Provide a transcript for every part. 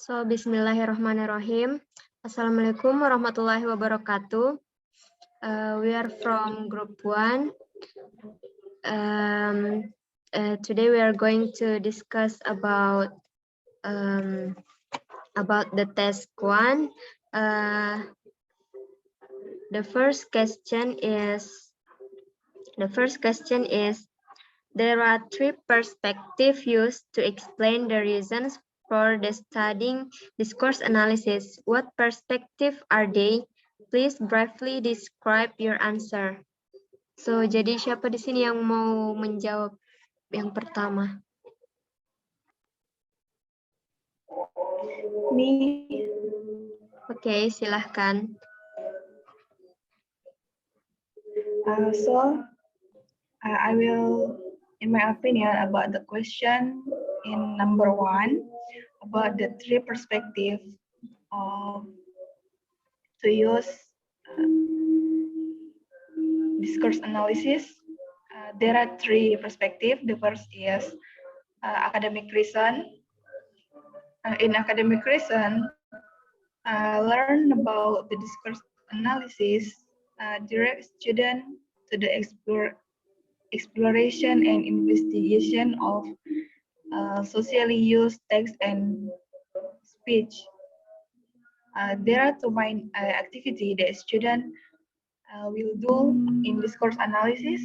So, bismillahirrahmanirrahim. Assalamualaikum warahmatullahi wabarakatuh. We are from group 1. Today we are going to discuss about the task 1. The first question is there are 3 perspectives used to explain the reasons for the studying discourse analysis. What perspective are they? Please briefly describe your answer. So, jadi siapa di sini yang mau menjawab yang pertama? Me. Oke, silahkan. I will, in my opinion, about the question in number 1, about the 3 perspectives to use discourse analysis. There are 3 perspectives. The first is academic reason. In academic reason, learn about the discourse analysis, direct student to the exploration and investigation of socially used text and speech. There are 2 main activities that student will do in discourse analysis,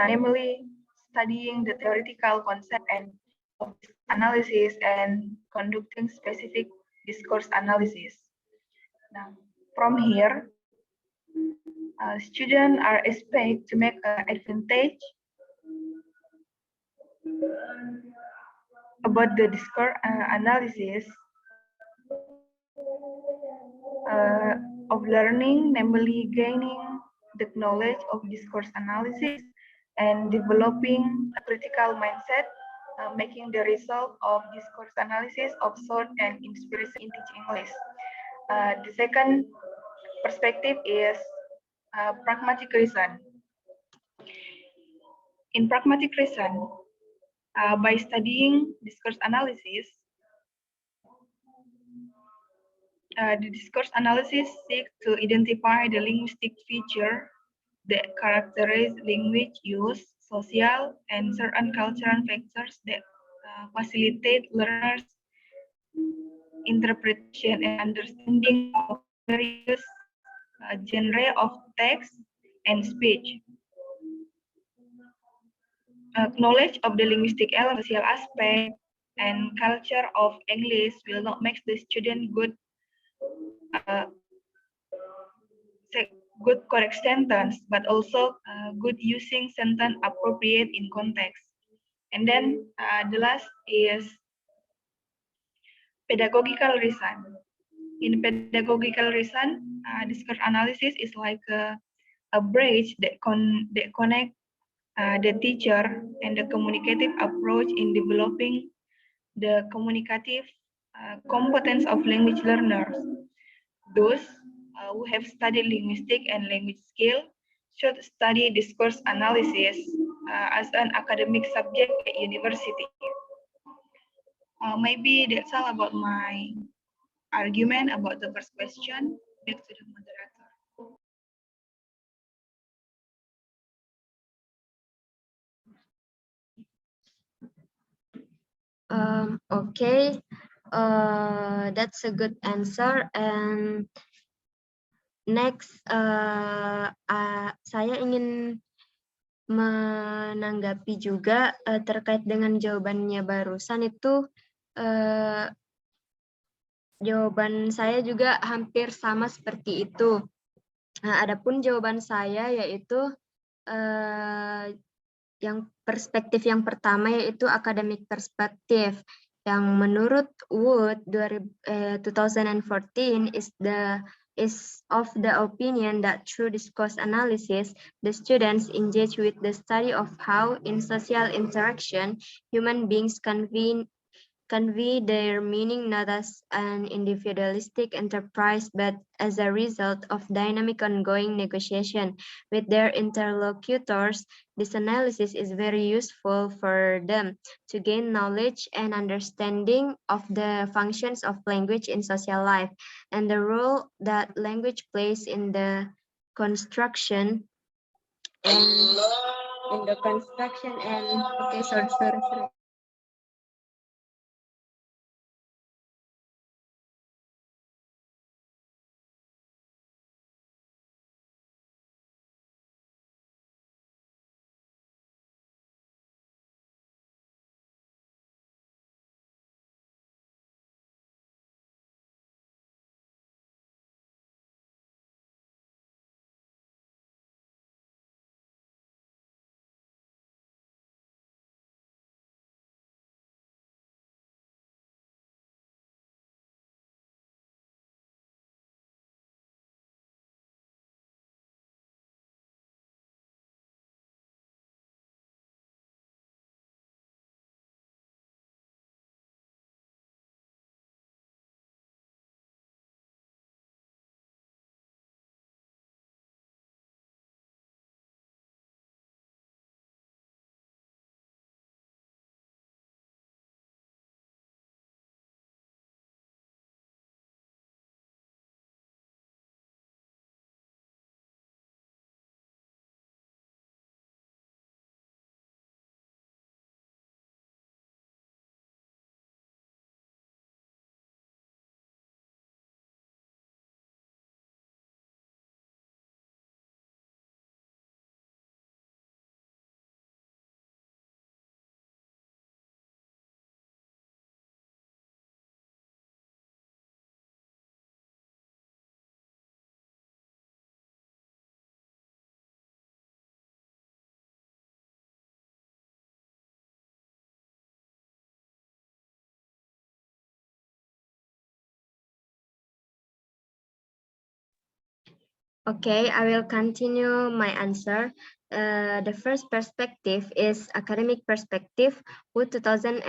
namely studying the theoretical concept and of analysis and conducting specific discourse analysis. Now, from here, students are expected to make an advantage about the discourse analysis of learning, namely gaining the knowledge of discourse analysis and developing a critical mindset, making the result of discourse analysis of thought and inspiration in teaching English. The second perspective is pragmatic reason. In pragmatic reason, by studying discourse analysis, the discourse analysis seeks to identify the linguistic feature that characterize language use, social, and certain cultural factors that facilitate learners' interpretation and understanding of various genre of text and speech. Knowledge of the linguistic element, social aspect, and culture of English will not make the student good correct sentence, but also good using sentence appropriate in context. And then the last is pedagogical reason. In pedagogical reason, discourse analysis is like a bridge that connect the teacher and the communicative approach in developing the communicative competence of language learners. Those who have studied linguistic and language skill should study discourse analysis as an academic subject at university. Maybe that's all about my argument about the first question. Back to the moderator. Okay, that's a good answer. And next, saya ingin menanggapi juga terkait dengan jawabannya barusan itu. Jawaban saya juga hampir sama seperti itu. Nah, adapun jawaban saya yaitu yang perspektif yang pertama yaitu academic perspective, yang menurut Wood 2014 is of the opinion that through discourse analysis, the students engage with the study of how in social interaction human beings convene convey their meaning not as an individualistic enterprise, but as a result of dynamic ongoing negotiation with their interlocutors. This analysis is very useful for them to gain knowledge and understanding of the functions of language in social life and the role that language plays in the construction and okay, sorry. Okay, I will continue my answer. The first perspective is academic perspective. Wood 2014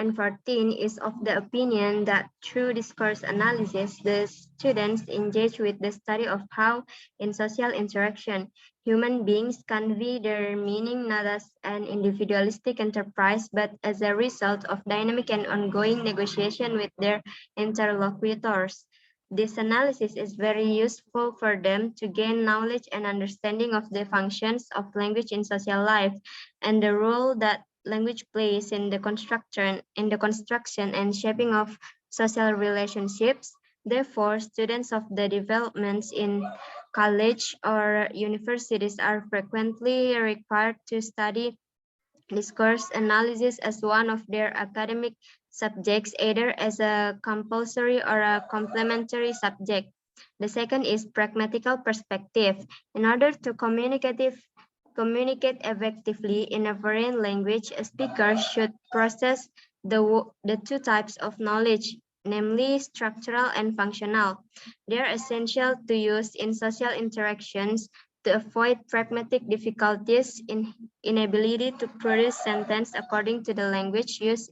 is of the opinion that through discourse analysis, the students engage with the study of how, in social interaction, human beings convey their meaning not as an individualistic enterprise, but as a result of dynamic and ongoing negotiation with their interlocutors. This analysis is very useful for them to gain knowledge and understanding of the functions of language in social life and the role that language plays in the construction and shaping of social relationships. Therefore, students of the developments in college or universities are frequently required to study discourse analysis as one of their academic subjects, either as a compulsory or a complementary subject. The second is pragmatical perspective. In order to communicate effectively in a foreign language, a speaker should process the two types of knowledge, namely structural and functional. They are essential to use in social interactions to avoid pragmatic difficulties in inability to produce sentence according to the language used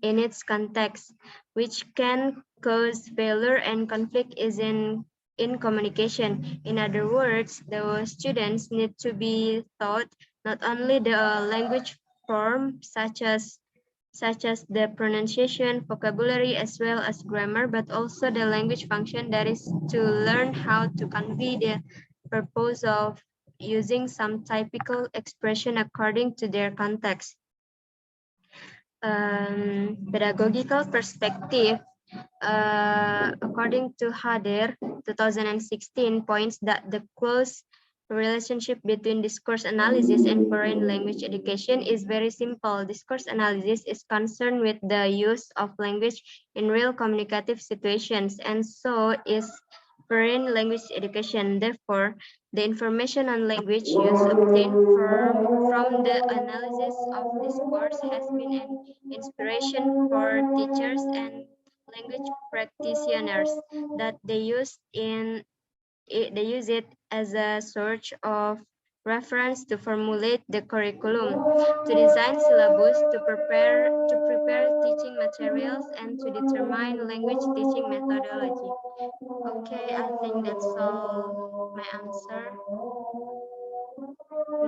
in its context, which can cause failure and conflict is in communication. In other words, the students need to be taught not only the language form such as the pronunciation, vocabulary, as well as grammar, but also the language function, that is to learn how to convey the purpose of using some typical expression according to their context. Pedagogical perspective, according to Hader, 2016, points that the close relationship between discourse analysis and foreign language education is very simple. Discourse analysis is concerned with the use of language in real communicative situations, and so is foreign language education. Therefore, the information on language use obtained from the analysis of discourse has been an inspiration for teachers and language practitioners that they use it as a source of reference to formulate the curriculum, to design syllabus, to prepare teaching materials, and to determine language teaching methodology. Okay, I think that's all my answer.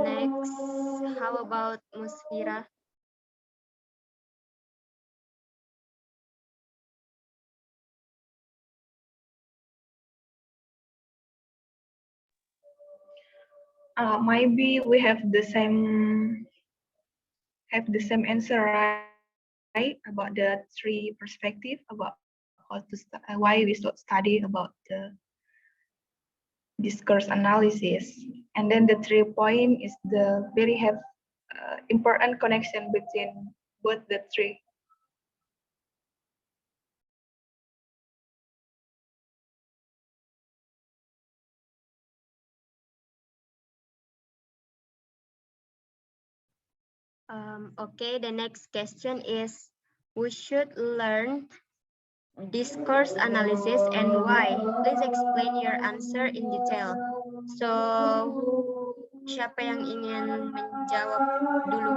Next, how about Musfira? Maybe we have the same answer, right? About the three perspective about why we should study about the discourse analysis. And then the 3 point is the very have important connection between both the three. Okay, the next question is, we should learn discourse analysis and why? Please explain your answer in detail. So, siapa yang ingin menjawab dulu?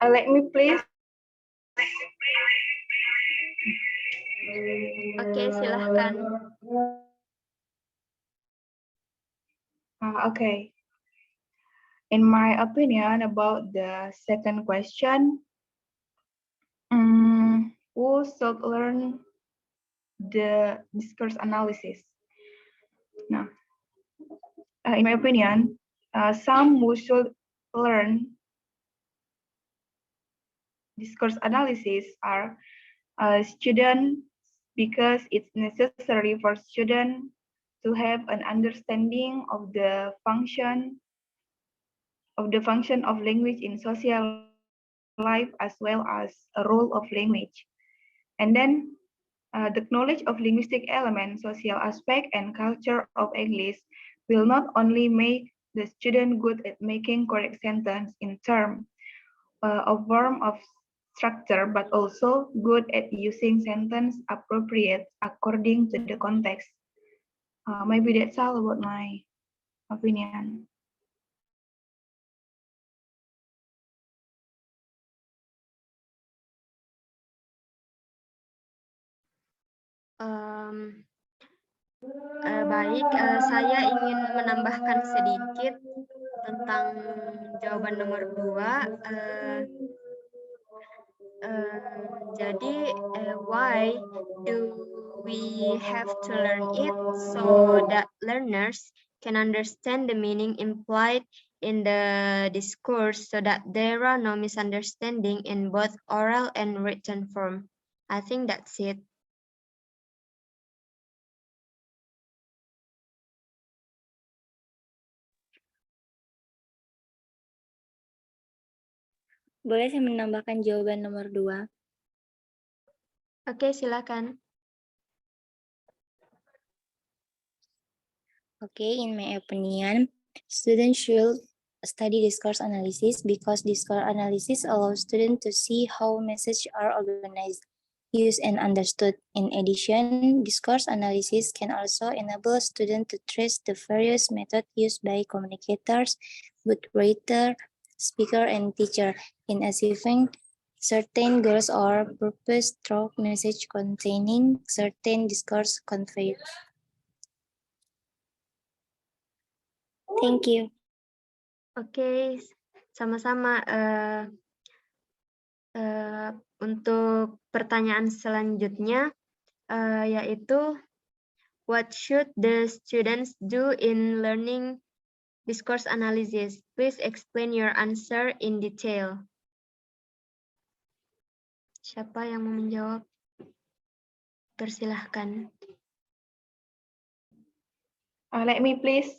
Let me please. Oke, silahkan. Okay. In my opinion about the second question, who should learn the discourse analysis? Now, in my opinion, some who should learn discourse analysis are students, because it's necessary for students to have an understanding of the function of language in social life, as well as a role of language. And then the knowledge of linguistic elements, social aspect, and culture of English will not only make the student good at making correct sentence in terms of form of structure, but also good at using sentence appropriate according to the context. Maybe that's all about my opinion. Baik, saya ingin menambahkan sedikit tentang jawaban nomor 2. Jadi, why do we have to learn it? So that learners can understand the meaning implied in the discourse, so that there are no misunderstanding in both oral and written form. I think that's it. Boleh saya menambahkan jawaban nomor 2? Oke, silakan. Okay, in my opinion, students should study discourse analysis because discourse analysis allows students to see how messages are organized, used, and understood. In addition, discourse analysis can also enable students to trace the various methods used by communicators, both writer, speaker, and teacher in achieving certain goals or purpose through message containing certain discourse conveyed. Thank you. Oke, sama-sama. Untuk pertanyaan selanjutnya, yaitu what should the students do in learning discourse analysis. Please explain your answer in detail. Siapa yang mau menjawab? Persilahkan. Let me please.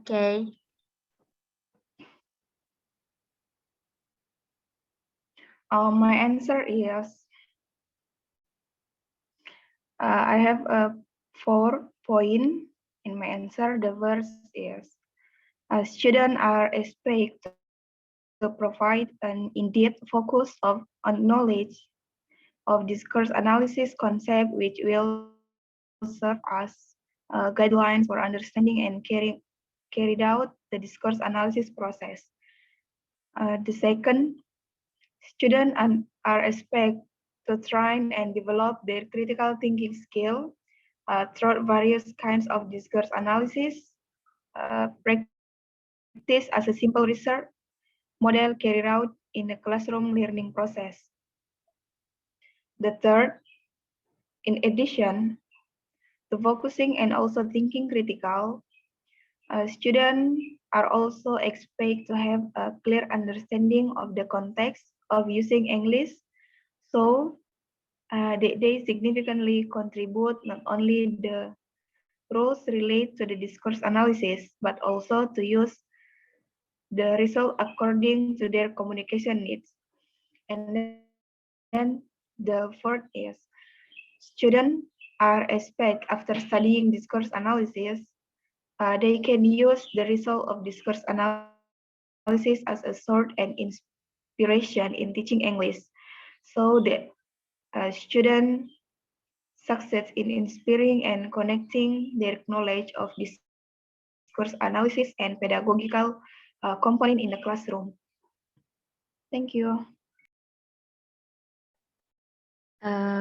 Okay. My answer is I have a 4 point in my answer. The verse is students are expected to provide an in-depth focus on knowledge of discourse analysis concept, which will serve as guidelines for understanding and carried out the discourse analysis process. The second, students are expected to train and develop their critical thinking skill through various kinds of discourse analysis, practice as a simple research model carried out in the classroom learning process. The third, in addition to focusing and also thinking critical, students are also expected to have a clear understanding of the context of using English, so they significantly contribute not only the rules related to the discourse analysis, but also to use the result according to their communication needs. And then the fourth is students are expected after studying discourse analysis, they can use the result of discourse analysis as a source and inspiration in teaching English. So the student succeeds in inspiring and connecting their knowledge of discourse analysis and pedagogical component in the classroom. Thank you.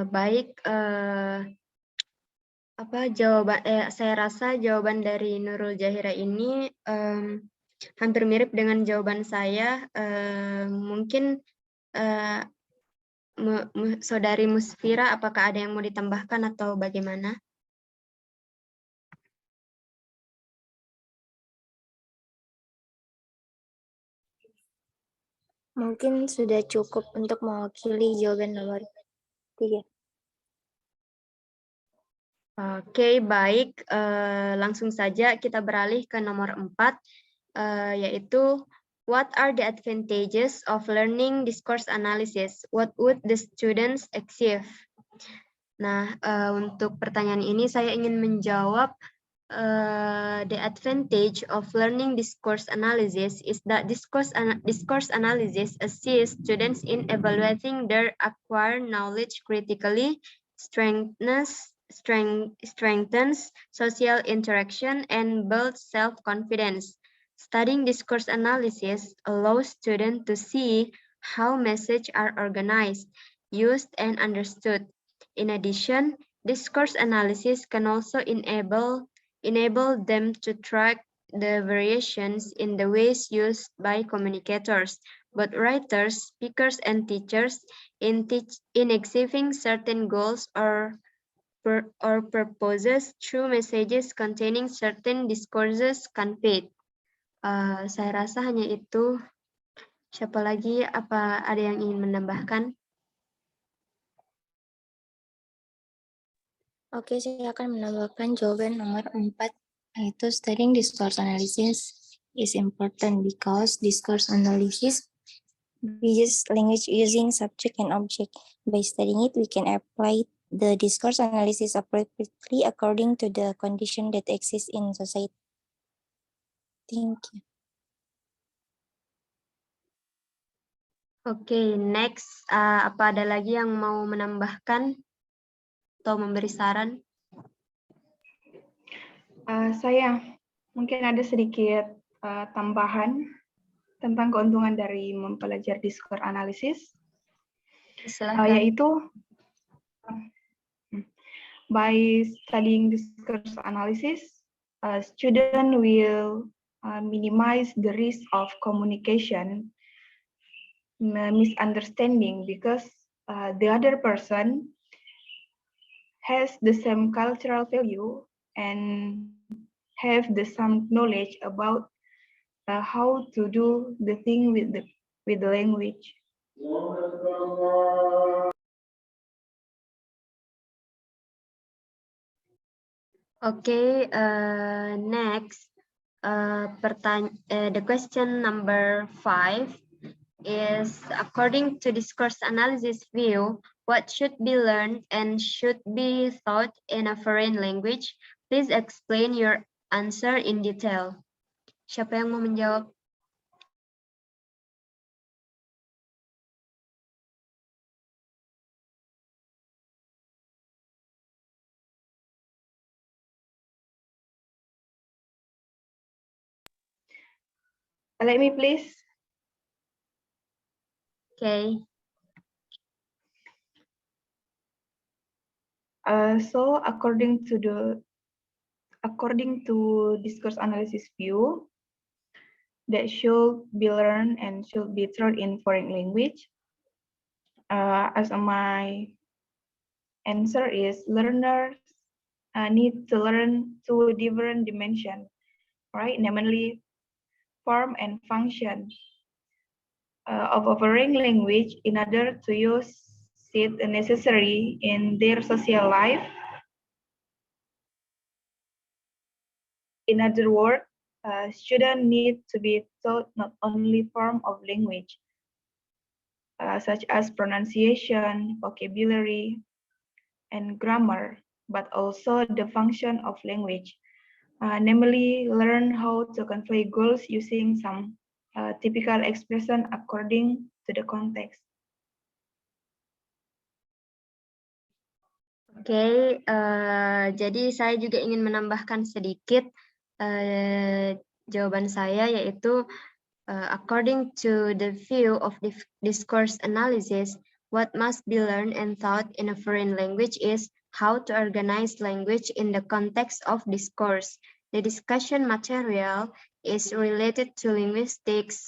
Baik, saya rasa jawaban dari Nurul Jahira ini hampir mirip dengan jawaban saya. Mungkin Saudari Musfira, apakah ada yang mau ditambahkan atau bagaimana? Mungkin sudah cukup untuk mewakili jawaban nomor 3. Oke, baik. Langsung saja kita beralih ke nomor 4, yaitu what are the advantages of learning discourse analysis? What would the students achieve? Nah, untuk pertanyaan ini saya ingin menjawab the advantage of learning discourse analysis is that discourse analysis assists students in evaluating their acquired knowledge critically, strengthens social interaction, and builds self-confidence. Studying discourse analysis allows students to see how messages are organized, used, and understood. In addition, discourse analysis can also enable them to track the variations in the ways used by communicators, both writers, speakers, and teachers in achieving certain goals or purposes through messages containing certain discourses conveyed. Saya rasa hanya itu. Siapa lagi? Apa ada yang ingin menambahkan? Oke, saya akan menambahkan jawaban nomor 4, yaitu studying discourse analysis is important because discourse analysis uses language using subject and object. By studying it, we can apply the discourse analysis appropriately according to the condition that exists in society. Thank you. Oke, next. Apa ada lagi yang mau menambahkan atau memberi saran? Saya mungkin ada sedikit tambahan tentang keuntungan dari mempelajari discourse analysis, yaitu by studying discourse analysis, student will minimize the risk of communication misunderstanding because the other person has the same cultural value and have some knowledge about how to do the thing with the language. Okay, next, the question number 5 is, according to discourse analysis view, what should be learned and should be taught in a foreign language? Please explain your answer in detail. Siapa yang mau menjawab? Let me please. Okay. So according to discourse analysis view, that should be learned and should be taught in foreign language. As my answer is, learners need to learn two different dimensions, right? Namely, form and function of a foreign language in order to use it necessary in their social life. In other words, students need to be taught not only form of language, such as pronunciation, vocabulary, and grammar, but also the function of language, namely learn how to convey goals using some typical expression according to the context. Oke, jadi saya juga ingin menambahkan sedikit jawaban saya, yaitu according to the view of discourse analysis, what must be learned and taught in a foreign language is how to organize language in the context of discourse. The discussion material is related to linguistics,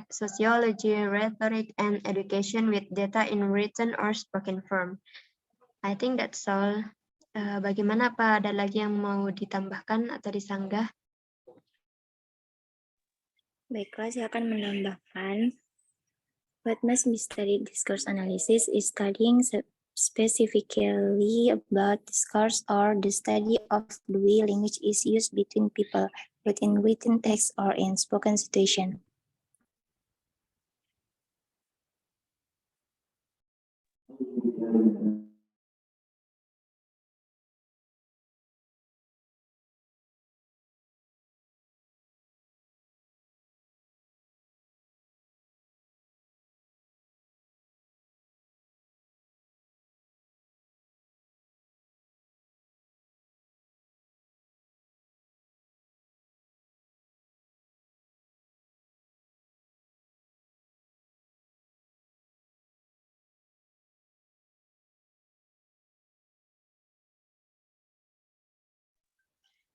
sociology, rhetoric, and education with data in written or spoken form. I think that's all. Bagaimana, Pak? Ada lagi yang mau ditambahkan atau disanggah? Baiklah, saya akan menambahkan. What must be studied discourse analysis is studying specifically about discourse or the study of the way language is used between people, within written text or in spoken situation.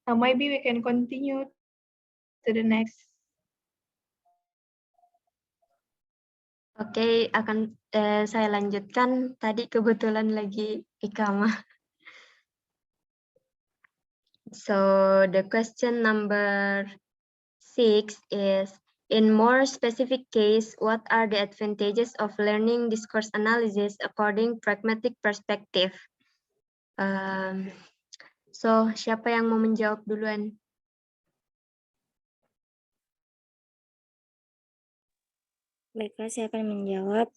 Maybe we can continue to the next. Oke, akan saya lanjutkan. Tadi kebetulan lagi ikamah. So the question number 6 is, in more specific case, what are the advantages of learning discourse analysis according pragmatic perspective? So siapa yang mau menjawab duluan? Baiklah, saya akan menjawab.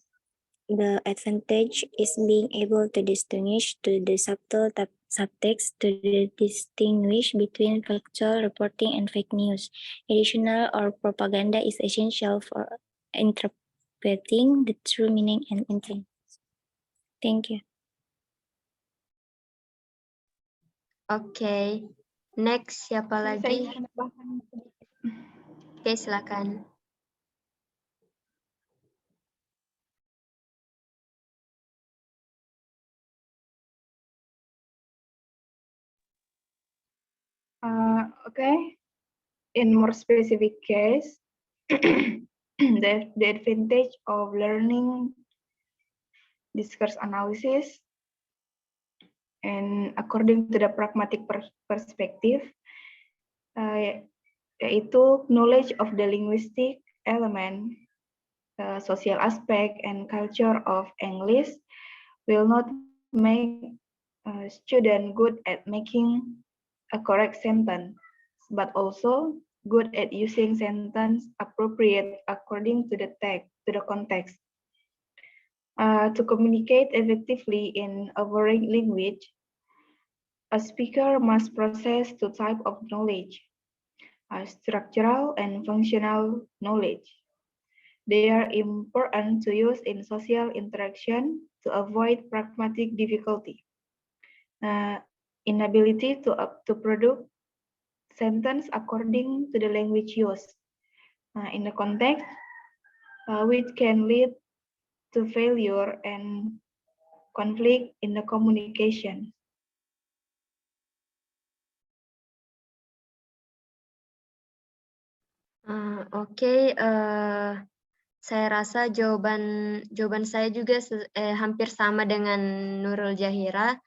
The advantage is being able to distinguish to the subtle subtext to distinguish between factual reporting and fake news. Additional or propaganda is essential for interpreting the true meaning and intent. Thank you. Oke, next siapa lagi? Oke, silakan. Okay, in more specific case, the advantage of learning discourse analysis and according to the pragmatic perspective yaitu knowledge of the linguistic element, social aspect, and culture of English will not make a student good at making a correct sentence, but also good at using sentence appropriate according to the text, to the context. To communicate effectively in a foreign language, a speaker must possess two types of knowledge, structural and functional knowledge. They are important to use in social interaction to avoid pragmatic difficulty. Inability to produce sentence according to the language used in the context, which can lead to failure and conflict in the communication. Oke, saya rasa jawaban saya juga hampir sama dengan Nurul Jahira.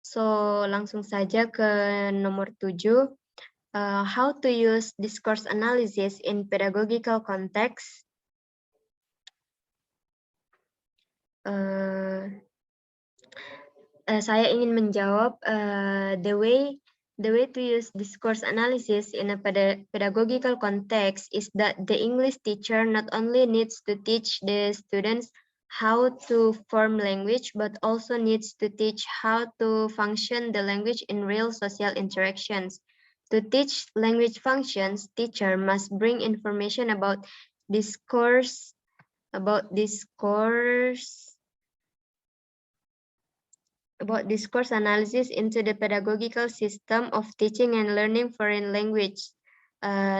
So langsung saja ke nomor 7. How to use discourse analysis in pedagogical context. Saya ingin menjawab the way to use discourse analysis in a pedagogical context is that the English teacher not only needs to teach the students how to form language, but also needs to teach how to function the language in real social interactions. To teach language functions, teacher must bring information about discourse analysis into the pedagogical system of teaching and learning foreign language.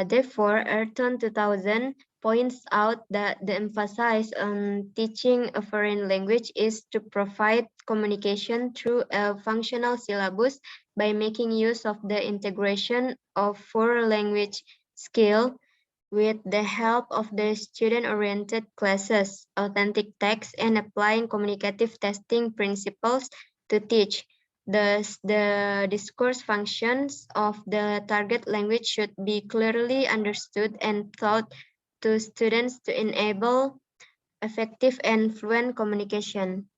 Therefore, Ayrton 2000 points out that the emphasis on teaching a foreign language is to provide communication through a functional syllabus by making use of the integration of foreign language skill with the help of the student-oriented classes, authentic text, and applying communicative testing principles to teach. Thus, the discourse functions of the target language should be clearly understood and taught to students to enable effective and fluent communication.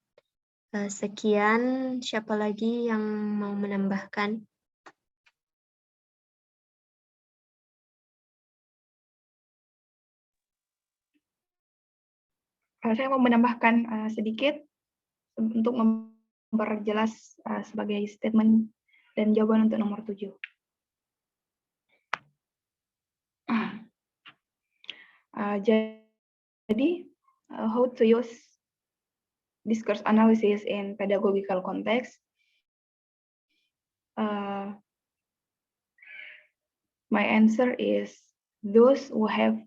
Sekian, siapa lagi yang mau menambahkan? Saya mau menambahkan sedikit untuk memperjelas sebagai statement dan jawaban untuk nomor 7. Jadi, how to use discourse analysis in pedagogical context. My answer is those who have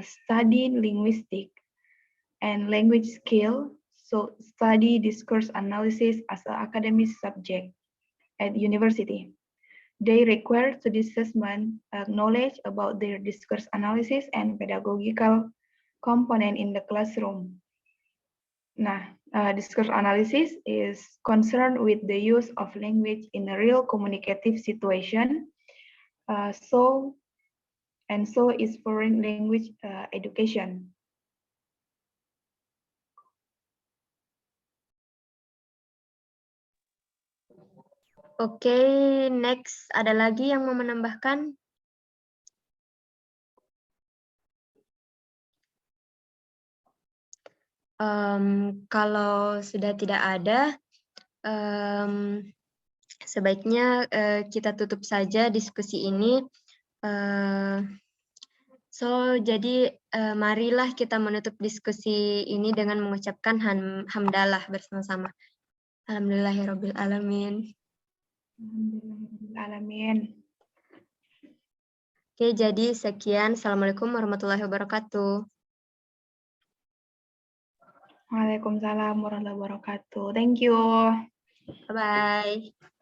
studied linguistic and language skill, so study discourse analysis as an academic subject at university. They require to assessment knowledge about their discourse analysis and pedagogical component in the classroom. Nah, discourse analysis is concerned with the use of language in a real communicative situation. So is foreign language education. Oke, next. Ada lagi yang mau menambahkan? Kalau sudah tidak ada, sebaiknya kita tutup saja diskusi ini. Jadi marilah kita menutup diskusi ini dengan mengucapkan hamdalah bersama-sama. Alhamdulillahirabbil alamin. Alamin. Oke, jadi sekian. Assalamualaikum warahmatullahi wabarakatuh. Waalaikumsalam warahmatullahi wabarakatuh. Thank you. Bye-bye.